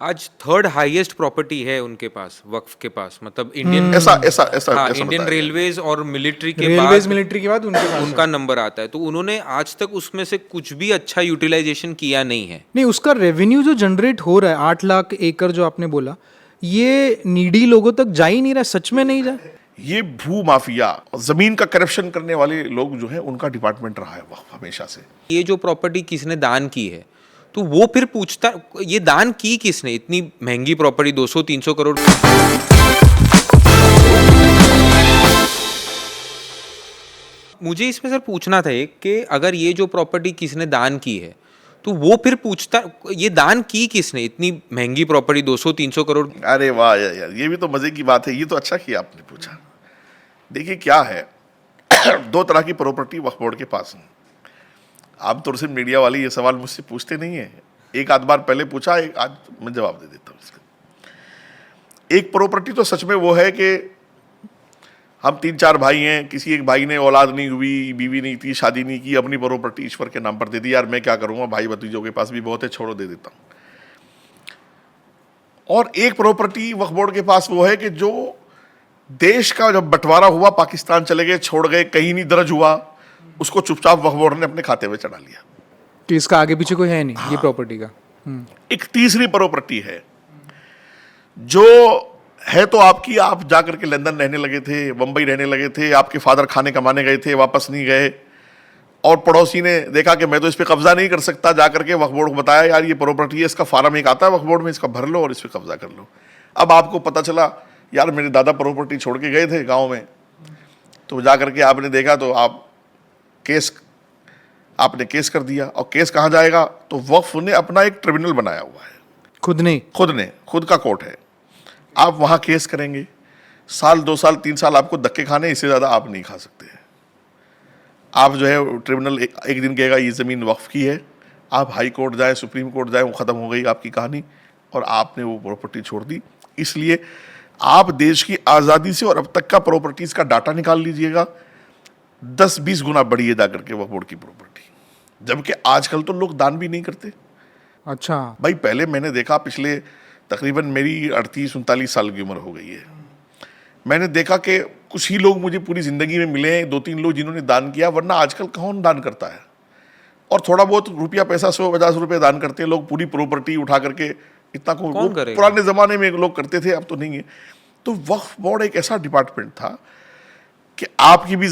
आज third highest property है उनके पास, वक्फ के पास, मतलब इंडियन, ऐसा ऐसा ऐसा हाँ, ऐसा इंडियन बताया गया। रेलवेज और मिलिट्री के रेलवेज बाद मिलिट्री के बाद उनके पास उनका है। नंबर आता है। तो उन्होंने आज तक उसमें से कुछ भी अच्छा यूटिलाइजेशन किया नहीं है। नहीं, उसका रेवेन्यू जो जनरेट हो रहा है 8 लाख एकड़ जो आपने बोला, ये नीडी लोगों तक जा ही नहीं रहा है, सच में नहीं जा। ये भू माफिया, जमीन का करप्शन करने वाले लोग जो है उनका डिपार्टमेंट रहा है वक्फ हमेशा से। ये जो प्रॉपर्टी किसने दान की है, तो वो फिर पूछता, ये दान की किसने, इतनी महंगी प्रॉपर्टी 200-300 करोड़। मुझे इसमें सर पूछना था एक, कि अगर ये जो प्रॉपर्टी किसने दान की है, तो वो फिर पूछता, ये दान की किसने, इतनी महंगी प्रॉपर्टी 200-300 करोड़। अरे वाह यार, ये भी तो मजे की बात है। ये तो अच्छा किया आपने पूछा। देखिए क्या है, दो तरह की प्रॉपर्टी वक्फ बोर्ड के पास है। आमतौर से मीडिया वाले ये सवाल मुझसे पूछते नहीं है। एक आध बार पहले पूछा, एक आज मैं जवाब दे देता हूँ इसका। एक प्रॉपर्टी तो सच में वो है कि हम 3-4 भाई हैं, किसी एक भाई ने औलाद नहीं हुई, बीवी नहीं थी, शादी नहीं की, अपनी प्रॉपर्टी ईश्वर के नाम पर दे दी। यार मैं क्या करूँगा, भाई भतीजों के पास भी बहुत है, छोड़ो दे देता हूँ। और एक प्रॉपर्टी वक्फ बोर्ड के पास वो है कि जो देश का जब बंटवारा हुआ, पाकिस्तान चले गए, छोड़ गए, कहीं नहीं दर्ज हुआ, उसको चुपचाप वक्फ बोर्ड ने अपने खाते में चढ़ा लिया। कि इसका आगे पीछे कोई है नहीं ये प्रॉपर्टी का। एक तीसरी प्रॉपर्टी है जो है तो आपकी, आप जाकर के लंदन रहने लगे थे, बंबई रहने लगे थे, आपके फादर खाने कमाने गए थे, वापस नहीं गए, और पड़ोसी ने देखा कि मैं तो इस पे कब्जा नहीं कर सकता, जाकर के वक्फ बोर्ड को बताया यार ये प्रॉपर्टी है, इसका फार्म एक आता है वक्फ बोर्ड में, इसका भर लो और इस पे कब्जा कर लो। अब आपको पता चला यार मेरे दादा प्रॉपर्टी छोड़ के गए थे गाँव में, तो जाकर के आपने देखा तो आपने केस कर दिया। और केस कहाँ जाएगा, तो वक्फ ने अपना एक ट्रिब्यूनल बनाया हुआ है, खुद का कोर्ट है। आप वहाँ केस करेंगे, साल 2 साल 3 साल आपको धक्के खाने, इससे ज़्यादा आप नहीं खा सकते। आप जो है ट्रिब्यूनल एक दिन कहेगा ये ज़मीन वक्फ की है, आप हाई कोर्ट जाए, सुप्रीम कोर्ट जाए, वो ख़त्म हो गई आपकी कहानी, और आपने वो प्रॉपर्टी छोड़ दी। इसलिए आप देश की आज़ादी से और अब तक का प्रॉपर्टीज़ का डाटा निकाल लीजिएगा, 10-20 गुना बढ़ी है जाकर के वक्फ बोर्ड की प्रॉपर्टी। जबकि आजकल तो लोग दान भी नहीं करते। अच्छा भाई पहले मैंने देखा, पिछले तकरीबन मेरी 38-39 साल की उम्र हो गई है, मैंने देखा कि कुछ ही लोग मुझे पूरी ज़िंदगी में मिले हैं, 2-3 लोग जिन्होंने दान किया, वरना आजकल कौन दान करता है। और थोड़ा बहुत रुपया पैसा 100-50 रुपये दान करते हैं लोग, पूरी प्रॉपर्टी उठा करके इतना कौन करेगा? पुराने ज़माने में लोग करते थे, अब तो नहीं है। तो वक्फ बोर्ड एक ऐसा डिपार्टमेंट था कि आपकी भी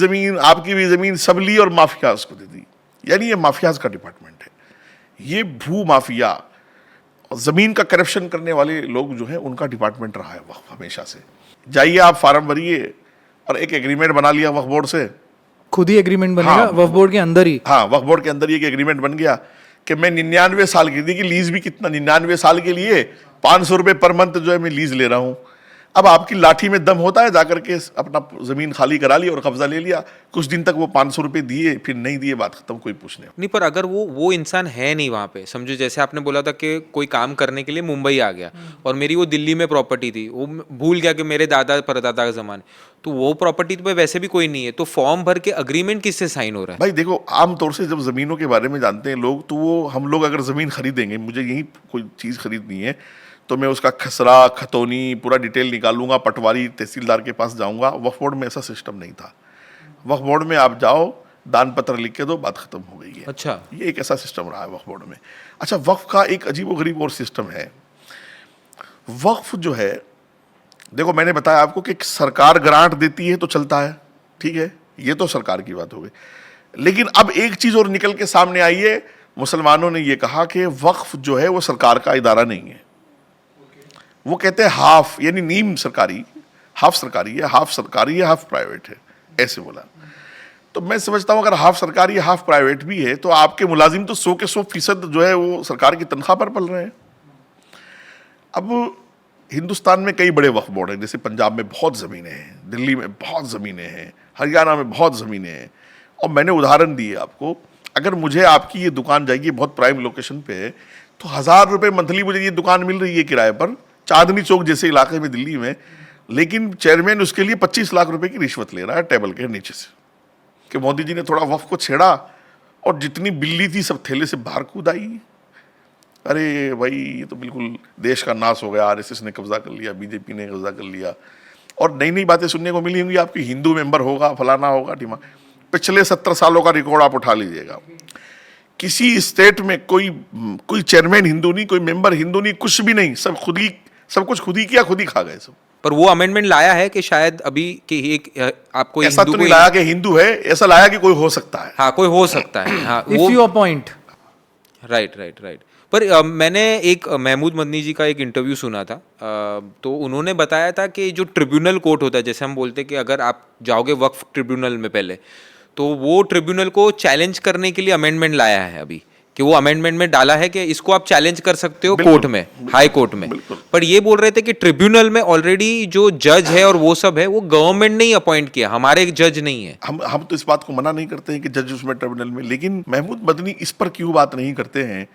ज़मीन सब ली और माफियाज को दे दी। यानी ये माफियाज का डिपार्टमेंट है। ये भू माफिया, जमीन का करप्शन करने वाले लोग जो है उनका डिपार्टमेंट रहा है वक्फ हमेशा से। जाइए आप फार्म भरिए और एक एग्रीमेंट बना लिया वक्फ बोर्ड से, खुद ही एग्रीमेंट बनेगा। हाँ, वक्फ बोर्ड के अंदर ही। हाँ, वक्फ बोर्ड के अंदर ही एक एग्रीमेंट बन गया कि मैं 99 साल की, देखिए लीज भी कितना, 99 साल के लिए 500 रुपये पर मंथ जो है मैं लीज ले रहा हूँ। अब आपकी लाठी में दम होता है, जाकर के अपना जमीन खाली करा ली और कब्जा ले लिया, कुछ दिन तक वो 500 रुपये दिए, फिर नहीं दिए, बात खत्म, कोई पूछने नहीं, पर अगर वो इंसान है नहीं वहाँ पे, समझो जैसे आपने बोला था कि कोई काम करने के लिए मुंबई आ गया और मेरी वो दिल्ली में प्रॉपर्टी थी, वो भूल गया कि मेरे दादा परदादा के ज़माने, तो वो प्रॉपर्टी पे वैसे भी कोई नहीं है, तो फॉर्म भर के अग्रीमेंट किससे साइन हो रहा है? भाई देखो, आमतौर से जब ज़मीनों के बारे में जानते हैं लोग, तो वो हम लोग अगर ज़मीन खरीदेंगे, मुझे यही कोई चीज़ खरीदनी है, तो मैं उसका खसरा खतौनी पूरा डिटेल निकालूंगा, पटवारी तहसीलदार के पास जाऊंगा। वक्फ बोर्ड में ऐसा सिस्टम नहीं था। वक्फ बोर्ड में आप जाओ, दान पत्र लिख के दो, बात खत्म हो गई है। अच्छा, ये एक ऐसा सिस्टम रहा है वक्फ बोर्ड में। अच्छा, वक्फ का एक अजीबोगरीब और सिस्टम है। वक्फ जो है, देखो मैंने बताया आपको कि सरकार ग्रांट देती है तो चलता है, ठीक है, ये तो सरकार की बात हो गई। लेकिन अब एक चीज़ और निकल के सामने आई है, मुसलमानों ने ये कहा कि वक्फ जो है वो सरकार का इदारा नहीं है। वो कहते हैं हाफ, यानी नीम सरकारी, हाफ सरकारी है, हाफ प्राइवेट है, ऐसे बोला। तो मैं समझता हूं अगर हाफ सरकारी हाफ प्राइवेट भी है, तो आपके मुलाजिम तो 100 के 100% जो है वो सरकार की तनख्वाह पर पल रहे हैं। अब हिंदुस्तान में कई बड़े वक्फ बोर्ड हैं, जैसे पंजाब में बहुत ज़मीनें हैं, दिल्ली में बहुत ज़मीनें हैं, हरियाणा में बहुत ज़मीनें हैं। और मैंने उदाहरण दिए आपको, अगर मुझे आपकी ये दुकान जाइए, बहुत प्राइम लोकेशन पे है, तो 1000 रुपये मंथली मुझे ये दुकान मिल रही है किराए पर, चांदनी चौक जैसे इलाके में दिल्ली में, लेकिन चेयरमैन उसके लिए 25 लाख रुपए की रिश्वत ले रहा है टेबल के नीचे से, कि मोदी जी ने थोड़ा वक्फ को छेड़ा और जितनी बिल्ली थी सब थैले से बाहर कूद आई। अरे भाई ये तो बिल्कुल देश का नाश हो गया, आरएसएस ने कब्जा कर लिया, बीजेपी ने कब्जा कर लिया, और नई नई बातें सुनने को मिली होंगी आपकी, हिंदू मेंबर होगा, फलाना होगा, टीमा। पिछले 70 सालों का रिकॉर्ड आप उठा लीजिएगा, किसी स्टेट में कोई चेयरमैन हिंदू नहीं, कोई मेंबर हिंदू नहीं, कुछ भी नहीं, सब कुछ खुद ही किया, खुद ही खा गए सब। पर वो अमेंडमेंट लाया है कि शायद अभी कि एक आपको ऐसा तो नहीं लाया कि हिंदू है, ऐसा लाया कि कोई हो सकता है। हाँ, कोई हो सकता है, हाँ इफ यू अपॉइंट। राइट। पर मैंने एक महमूद मदनी जी का एक इंटरव्यू सुना था, तो उन्होंने बताया था कि जो ट्रिब्यूनल कोर्ट होता है, जैसे हम बोलते हैं कि अगर आप जाओगे वक्फ ट्रिब्यूनल में पहले, तो वो ट्रिब्यूनल को चैलेंज करने के लिए अमेंडमेंट लाया है अभी, कि वो अमेंडमेंट में डाला है कि इसको आप चैलेंज कर सकते हो कोर्ट में, हाई कोर्ट में। पर ये बोल रहे थे कि ट्रिब्यूनल में ऑलरेडी जो जज है और वो सब है, वो गवर्नमेंट ने ही अपॉइंट किया, हमारे एक जज नहीं है। हम तो इस बात को मना नहीं करते हैं कि जज उसमें ट्रिब्यूनल में, लेकिन महमूद मदनी इस पर क्यों बात नहीं करते हैं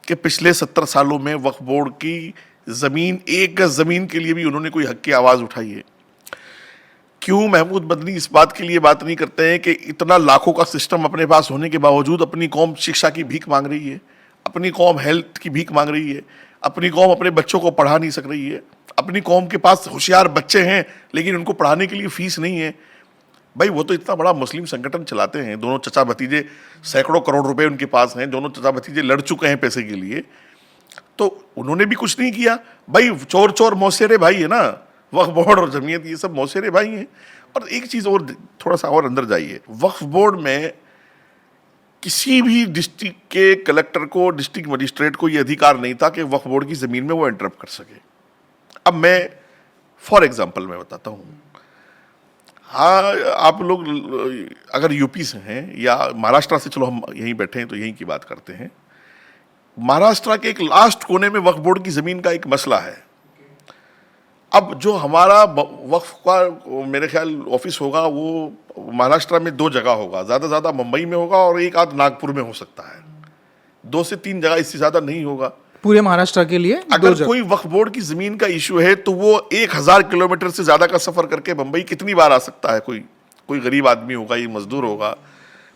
कि पिछले 70 सालों में वक्फ बोर्ड की जमीन, एक गज जमीन के लिए भी उन्होंने कोई हक की आवाज उठाई है? क्यों महमूद मदनी इस बात के लिए बात नहीं करते हैं कि इतना लाखों का सिस्टम अपने पास होने के बावजूद अपनी कौम शिक्षा की भीख मांग रही है, अपनी कौम हेल्थ की भीख मांग रही है, अपनी कौम अपने बच्चों को पढ़ा नहीं सक रही है, अपनी कौम के पास होशियार बच्चे हैं लेकिन उनको पढ़ाने के लिए फीस नहीं है। भाई वो तो इतना बड़ा मुस्लिम संगठन चलाते हैं, दोनों चचा भतीजे, सैकड़ों करोड़ रुपए उनके पास हैं, दोनों चचा भतीजे लड़ चुके हैं पैसे के लिए, तो उन्होंने भी कुछ नहीं किया। भाई चोर मौसेरे भाई है ना, वक्फ बोर्ड और जमीयत, ये सब मौसेरे भाई हैं। और एक चीज और, थोड़ा सा और अंदर जाइए, वक्फ बोर्ड में किसी भी डिस्ट्रिक्ट के कलेक्टर को, डिस्ट्रिक्ट मजिस्ट्रेट को यह अधिकार नहीं था कि वक्फ बोर्ड की जमीन में वो इंटरप्ट कर सके। अब मैं फॉर एग्जाम्पल मैं बताता हूँ, हाँ आप लोग अगर यूपी से हैं या महाराष्ट्र से, चलो हम यहीं बैठे हैं तो यहीं की बात करते हैं। महाराष्ट्र के एक लास्ट कोने में वक्फ बोर्ड की जमीन का एक मसला है। अब जो हमारा वक्फ का मेरे ख्याल ऑफिस होगा वो महाराष्ट्र में 2 जगह होगा, ज़्यादा मुंबई में होगा और एक आध नागपुर में हो सकता है, 2 से 3 जगह, इससे ज़्यादा नहीं होगा पूरे महाराष्ट्र के लिए। अगर कोई वक्फ बोर्ड की जमीन का इशू है तो वो 1000 किलोमीटर से ज्यादा का सफर करके मुंबई कितनी बार आ सकता है? कोई गरीब आदमी होगा, ये मजदूर होगा,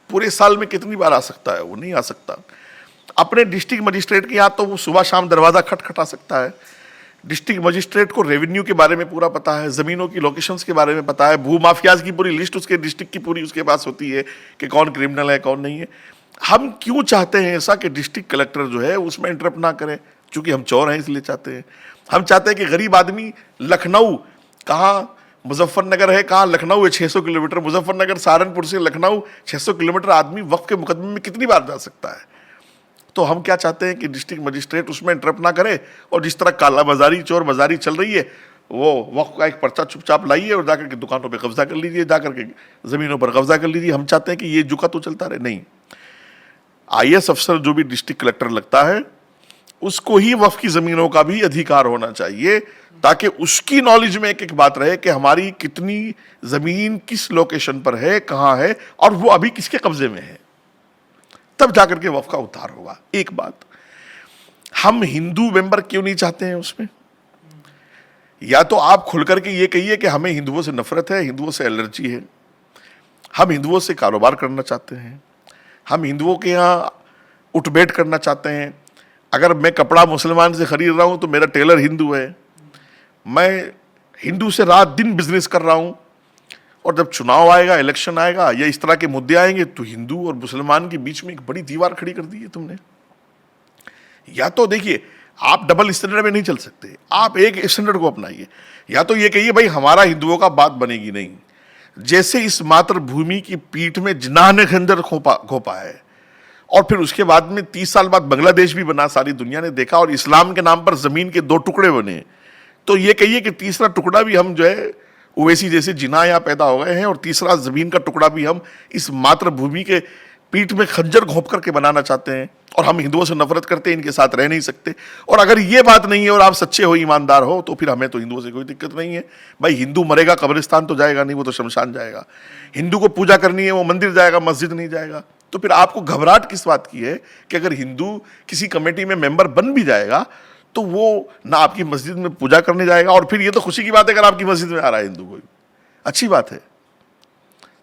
पूरे साल में कितनी बार आ सकता है? वो नहीं आ सकता। अपने डिस्ट्रिक्ट मजिस्ट्रेट के यहाँ तो वो सुबह शाम दरवाजा खटखटा सकता है। डिस्ट्रिक्ट मजिस्ट्रेट को रेवेन्यू के बारे में पूरा पता है, जमीनों की लोकेशंस के बारे में पता है, भू माफियाज की पूरी लिस्ट उसके डिस्ट्रिक्ट की पूरी उसके पास होती है कि कौन क्रिमिनल है कौन नहीं है। हम क्यों चाहते हैं ऐसा कि डिस्ट्रिक्ट कलेक्टर जो है उसमें इंटरप्ट ना करे? क्योंकि हम चोर हैं इसलिए चाहते हैं। हम चाहते हैं कि गरीब आदमी लखनऊ, कहाँ मुजफ्फरनगर है, कहाँ लखनऊ है, 600 किलोमीटर, मुजफ्फरनगर सहारनपुर से लखनऊ 600 किलोमीटर, आदमी वक्फ के मुकदमे में कितनी बार जा सकता है? तो हम क्या चाहते हैं कि डिस्ट्रिक्ट मजिस्ट्रेट उसमें इंटरप्ट ना करे, और जिस तरह काला बाजारी, चोर बाजारी चल रही है, वो वक्फ का एक पर्चा चुपचाप लाइए और जाकर के दुकानों पे कब्जा कर लीजिए, जाकर के जमीनों पर कब्जा कर लीजिए। हम चाहते हैं कि ये जुका तो चलता रहे। नहीं, IAS अफसर जो भी डिस्ट्रिक्ट कलेक्टर लगता है उसको ही वक्फ की जमीनों का भी अधिकार होना चाहिए, ताकि उसकी नॉलेज में एक एक बात रहे कि हमारी कितनी जमीन किस लोकेशन पर है, कहाँ है, और वो अभी किसके कब्जे में है। तब जाकर के वक्फ का उद्धार होगा। एक बात, हम हिंदू मेंबर क्यों नहीं चाहते हैं उसमें? या तो आप खुल करके ये कहिए कि हमें हिंदुओं से नफरत है, हिंदुओं से एलर्जी है, हम हिंदुओं से कारोबार करना चाहते हैं, हम हिंदुओं के यहाँ उठबैठ करना चाहते हैं। अगर मैं कपड़ा मुसलमान से खरीद रहा हूं तो मेरा टेलर हिंदू है, मैं हिंदू से रात दिन बिजनेस कर रहा हूं, और जब चुनाव आएगा, इलेक्शन आएगा या इस तरह के मुद्दे आएंगे तो हिंदू और मुसलमान के बीच में एक बड़ी दीवार खड़ी कर दी है तुमने। या तो देखिए, आप डबल स्टैंडर्ड में नहीं चल सकते, आप एक स्टैंडर्ड को अपनाइए। या तो ये कहिए भाई हमारा हिंदुओं का बात बनेगी नहीं, जैसे इस मातृभूमि की पीठ में जिन्ना ने खंजर घोपा है, और फिर उसके बाद में 30 साल बाद बांग्लादेश भी बना, सारी दुनिया ने देखा, और इस्लाम के नाम पर जमीन के 2 टुकड़े बने, तो ये कहिए कि तीसरा टुकड़ा भी हम जो है ओवैसी जैसे जिना यहाँ पैदा हो गए हैं, और तीसरा जमीन का टुकड़ा भी हम इस मातृभूमि के पीठ में खंजर घोंप करके बनाना चाहते हैं, और हम हिंदुओं से नफरत करते हैं, इनके साथ रह नहीं सकते। और अगर ये बात नहीं है और आप सच्चे हो, ईमानदार हो, तो फिर हमें तो हिंदुओं से कोई दिक्कत नहीं है। भाई हिंदू मरेगा कब्रिस्तान तो जाएगा नहीं, वो तो शमशान जाएगा। हिंदू को पूजा करनी है, वो मंदिर जाएगा, मस्जिद नहीं जाएगा। तो फिर आपको घबराहट किस बात की है कि अगर हिंदू किसी कमेटी में मेंबर बन भी जाएगा तो वो ना आपकी मस्जिद में पूजा करने जाएगा, और फिर ये तो खुशी की बात है अगर आपकी मस्जिद में आ रहा है हिंदू, कोई अच्छी बात है।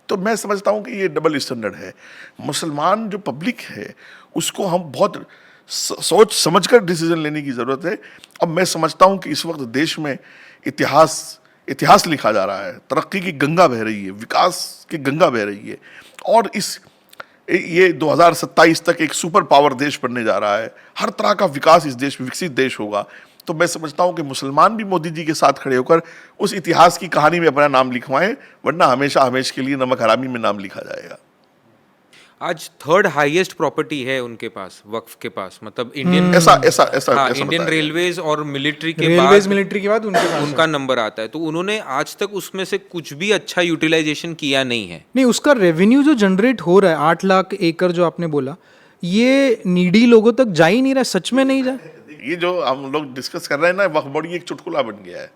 तो मैं समझता हूं कि ये डबल स्टैंडर्ड है। मुसलमान जो पब्लिक है उसको हम बहुत सोच समझकर डिसीजन लेने की जरूरत है। अब मैं समझता हूं कि इस वक्त देश में इतिहास लिखा जा रहा है, तरक्की की गंगा बह रही है, विकास की गंगा बह रही है, और ये 2027 तक एक सुपर पावर देश बनने जा रहा है। हर तरह का विकास इस देश में, विकसित देश होगा। तो मैं समझता हूं कि मुसलमान भी मोदी जी के साथ खड़े होकर उस इतिहास की कहानी में अपना नाम लिखवाएं, वरना हमेशा हमेशा के लिए नमक हरामी में नाम लिखा जाएगा। आज थर्ड हाईएस्ट प्रॉपर्टी है उनके पास, वक्फ के पास, मतलब इंडियन ऐसा हाँ, इंडियन बताया। रेलवेज और मिलिट्री के रेलवेज बाद मिलिट्री के बाद उनके पास उनका नंबर आता है। तो उन्होंने आज तक उसमें से कुछ भी अच्छा यूटिलाइजेशन किया नहीं है। नहीं, उसका रेवेन्यू जो जनरेट हो रहा है 8 लाख एकड़ जो आपने बोला, ये नीडी लोगों तक जा ही नहीं रहा, सच में नहीं जा। ये जो हम लोग डिस्कस कर रहे हैं ना, वक्फ बोर्ड एक चुटकुला बन गया है।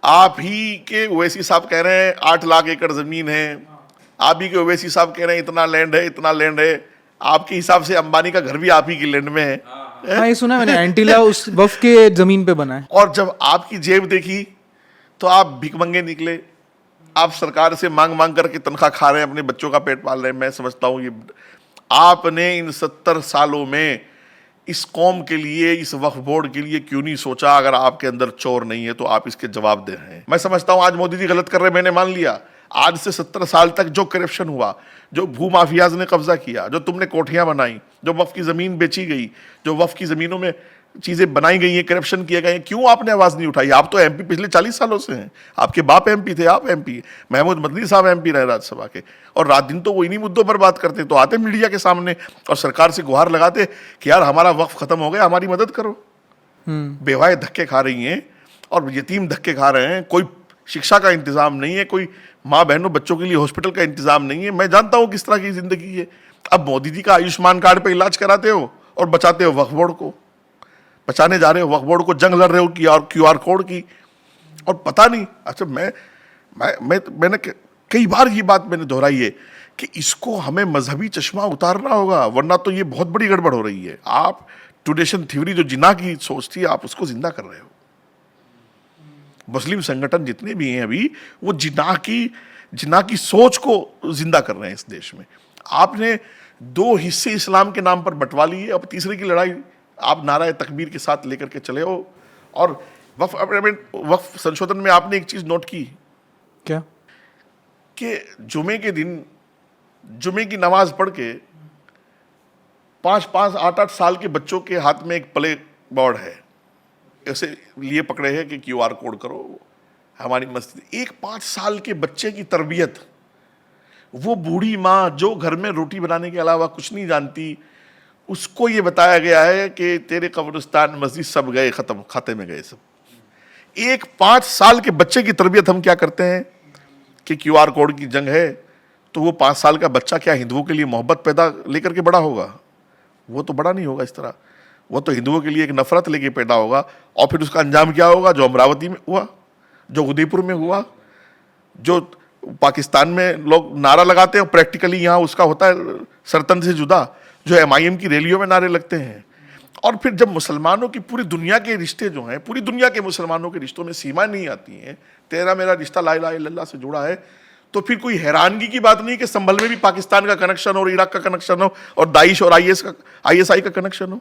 आप ही के ओवैसी साहब कह रहे हैं 8 लाख एकड़ जमीन है, आप ही के ओवैसी साहब कह रहे हैं इतना लैंड है, इतना लैंड है। आपके हिसाब से अंबानी का घर भी आप ही की लैंड में है। हाँ, ये सुना मैंने, एंटीला उस वफ के जमीन पे बना है। और जब आपकी जेब देखी तो आप भिखमंगे निकले। आप सरकार से मांग मांग करके तनख्वाह खा रहे हैं, अपने बच्चों का पेट पाल रहे हैं। मैं समझता हूं ये आपने इन 70 सालों में इस कौम के लिए, इस वक्फ बोर्ड के लिए क्यों नहीं सोचा? अगर आपके अंदर चोर नहीं है तो आप इसके जवाब दे रहे हैं। मैं समझता हूं आज मोदी जी गलत कर रहे हैं, मैंने मान लिया। आज से 70 साल तक जो करप्शन हुआ, जो भूमाफियाज ने कब्जा किया, जो तुमने कोठियां बनाई, जो वक्फ की जमीन बेची गई, जो वक्फ की जमीनों में चीजें बनाई गई हैं, करप्शन किए गए, क्यों आपने आवाज नहीं उठाई? आप तो एमपी पिछले 40 सालों से हैं। आपके बाप एमपी थे, आप एमपी, महमूद मदनी साहब एमपी रहे राज्यसभा के, और रात दिन तो वो इन्हीं मुद्दों पर बात करते। तो आते मीडिया के सामने और सरकार से गुहार लगाते कि यार हमारा वक्फ खत्म हो गया, हमारी मदद करो। बेवाए धक्के खा रही हैं और यतीम धक्के खा रहे हैं। कोई शिक्षा का इंतजाम नहीं है, कोई माँ बहनों बच्चों के लिए हॉस्पिटल का इंतजाम नहीं है। मैं जानता हूं किस तरह की जिंदगी है। अब मोदी जी का आयुष्मान कार्ड पे इलाज कराते हो और बचाते हो वक्फ बोर्ड को, बचाने जा रहे हो वक्फ बोर्ड को, जंग लड़ रहे हो QR कोड की। और पता नहीं, अच्छा मैंने कई बार ये बात मैंने दोहराई है कि इसको हमें मजहबी चश्मा उतारना होगा, वरना तो ये बहुत बड़ी गड़बड़ हो रही है। आप ट्रेडिशन थ्योरी जो जिन्ना की सोच थी, आप उसको जिंदा कर रहे हो। मुस्लिम संगठन जितने भी हैं अभी, वो जिन्ना की सोच को जिंदा कर रहे हैं इस देश में। आपने 2 हिस्से इस्लाम के नाम पर बंटवा लिए, अब तीसरे की लड़ाई आप नाराए तकबीर के साथ लेकर के चले हो। और वक्फ संशोधन में आपने एक चीज नोट की, क्या? कि जुमे के दिन जुमे की नमाज पढ़ के 5-5, 8-8 साल के बच्चों के हाथ में एक प्ले बोर्ड है, ऐसे लिए पकड़े हैं कि QR कोड करो हमारी मस्जिद। एक 5 साल के बच्चे की तरबियत, वो बूढ़ी माँ जो घर में रोटी बनाने के अलावा कुछ नहीं जानती, उसको ये बताया गया है कि तेरे कब्रिस्तान मस्जिद सब गए, खत्म, खाते में गए सब। एक 5 साल के बच्चे की तरबियत हम क्या करते हैं कि QR कोड की जंग है, तो वो 5 साल का बच्चा क्या हिंदुओं के लिए मोहब्बत पैदा लेकर के बड़ा होगा? वो तो बड़ा नहीं होगा इस तरह। वो तो हिंदुओं के लिए एक नफरत लेके पैदा होगा। और फिर उसका अंजाम क्या होगा? जो अमरावती में हुआ, जो उदयपुर में हुआ, जो पाकिस्तान में लोग नारा लगाते हैं, प्रैक्टिकली यहाँ उसका होता है सरतंत्र से जुदा, जो MIM की रैलियों में नारे लगते हैं। और फिर जब मुसलमानों की पूरी दुनिया के रिश्ते जो हैं, पूरी दुनिया के मुसलमानों के रिश्तों में सीमा नहीं आती हैं, तेरा मेरा रिश्ता ला इलाहा इल्लल्लाह से जुड़ा है, तो फिर कोई हैरानगी की बात नहीं कि संभल में भी पाकिस्तान का कनेक्शन हो, इराक का कनेक्शन हो, और दाइश और ISI का कनेक्शन हो।